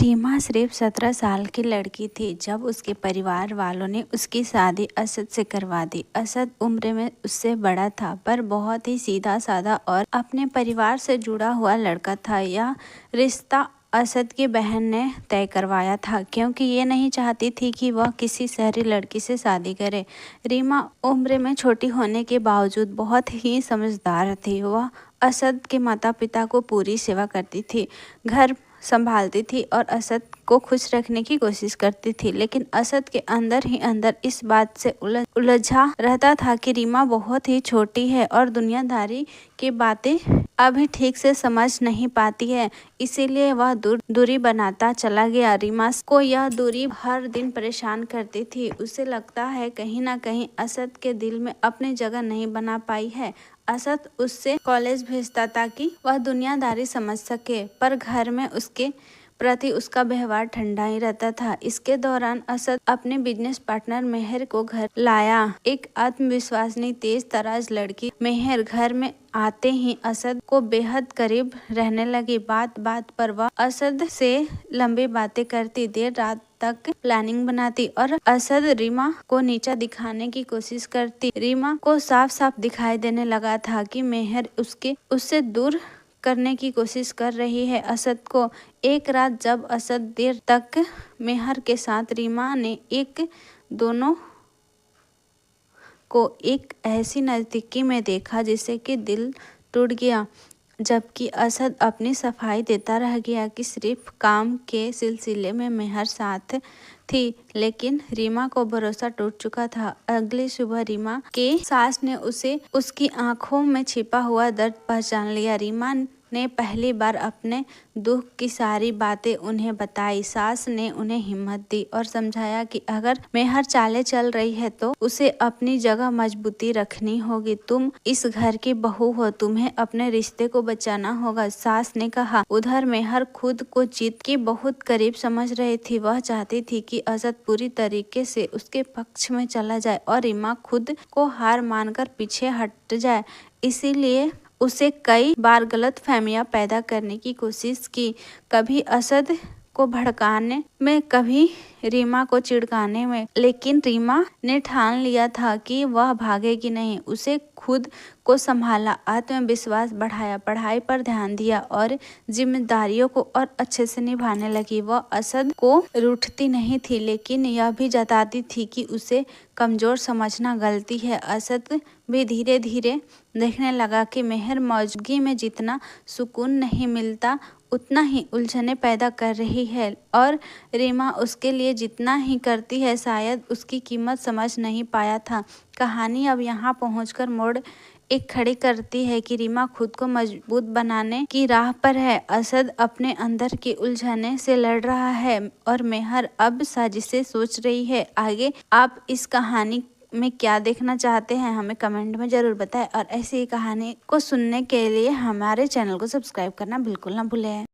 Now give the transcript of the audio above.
रीमा सिर्फ 17 साल की लड़की थी जब उसके परिवार वालों ने उसकी शादी असद से करवा दी। असद उम्र में उससे बड़ा था पर बहुत ही सीधा साधा और अपने परिवार से जुड़ा हुआ लड़का था। यह रिश्ता असद की बहन ने तय करवाया था क्योंकि ये नहीं चाहती थी कि वह किसी शहरी लड़की से शादी करे। रीमा उम्र में छोटी होने के बावजूद बहुत ही समझदार थी। वह असद के माता पिता को पूरी सेवा करती थी, घर संभालती थी और असद को खुश रखने की कोशिश करती थी। लेकिन असद के अंदर ही अंदर इस बात से उलझा रहता था कि रीमा बहुत ही छोटी है और दुनियादारी की बातें अभी ठीक से समझ नहीं पाती है, इसीलिए वह दूरी बनाता चला गया। रीमा को यह दूरी हर दिन परेशान करती थी। उसे लगता है कहीं ना कहीं असद के दिल में अपनी जगह नहीं बना पाई है। असद उससे कॉलेज भेजता ताकि वह दुनियादारी समझ सके, पर घर में उसके प्रति उसका व्यवहार ठंडा ही रहता था। इसके दौरान असद अपने बिजनेस पार्टनर मेहर को घर लाया, एक आत्मविश्वासी तेज तराज लड़की। मेहर घर में आते ही असद को बेहद करीब रहने लगी। बात बात पर वह असद से लंबी बातें करती, देर रात तक प्लानिंग बनाती और असद रीमा को नीचा दिखाने की कोशिश करती। रीमा को साफ साफ दिखाई देने लगा था कि मेहर उससे दूर करने की कोशिश कर रही है असद को। एक रात जब असद देर तक मेहर के साथ, रीमा ने दोनों को एक ऐसी नजदीकी में देखा जिससे कि दिल टूट गया। जबकि असद अपनी सफाई देता रह गया कि सिर्फ काम के सिलसिले में मेहर साथ थी, लेकिन रीमा को भरोसा टूट चुका था। अगली सुबह रीमा के सास ने उसकी आंखों में छिपा हुआ दर्द पहचान लिया। रीमा ने पहली बार अपने दुख की सारी बातें उन्हें बताई। सास ने उन्हें हिम्मत दी और समझाया कि अगर मेहर चाले चल रही है तो उसे अपनी जगह मजबूती रखनी होगी। तुम इस घर की बहू हो, तुम्हें अपने रिश्ते को बचाना होगा, सास ने कहा। उधर मेहर खुद को जीत के बहुत करीब समझ रही थी। वह चाहती थी कि असद पूरी तरीके से उसके पक्ष में चला जाए और रीमा खुद को हार मानकर पीछे हट जाए। इसीलिए उसे कई बार गलत फहमियां पैदा करने की कोशिश की, कभी असद को भड़काने में, कभी रीमा को चिढ़ाने में। लेकिन रीमा ने ठान लिया था कि वह भागेगी नहीं। उसे खुद को संभाला, आत्मविश्वास बढ़ाया, पढ़ाई पर ध्यान दिया और जिम्मेदारियों को और अच्छे से निभाने लगी। वह असद को रूठती नहीं थी, लेकिन यह भी जताती थी कि उसे कमजोर समझना गलती है। असद भी धीरे धीरे देखने लगा कि मेहर मौजूदगी में जितना सुकून नहीं मिलता उतना ही उलझने पैदा कर रही है और रीमा उसके लिए जितना ही करती है शायद उसकी कीमत समझ नहीं पाया था। कहानी अब यहाँ पहुंचकर मोड़ एक खड़ी करती है कि रीमा खुद को मजबूत बनाने की राह पर है। असद अपने अंदर की उलझने से लड़ रहा है और मेहर अब साजिशें सोच रही है। आगे आप इस कहानी में क्या देखना चाहते हैं हमें कमेंट में जरूर बताएं और ऐसी ही कहानी को सुनने के लिए हमारे चैनल को सब्सक्राइब करना बिल्कुल ना भूलें।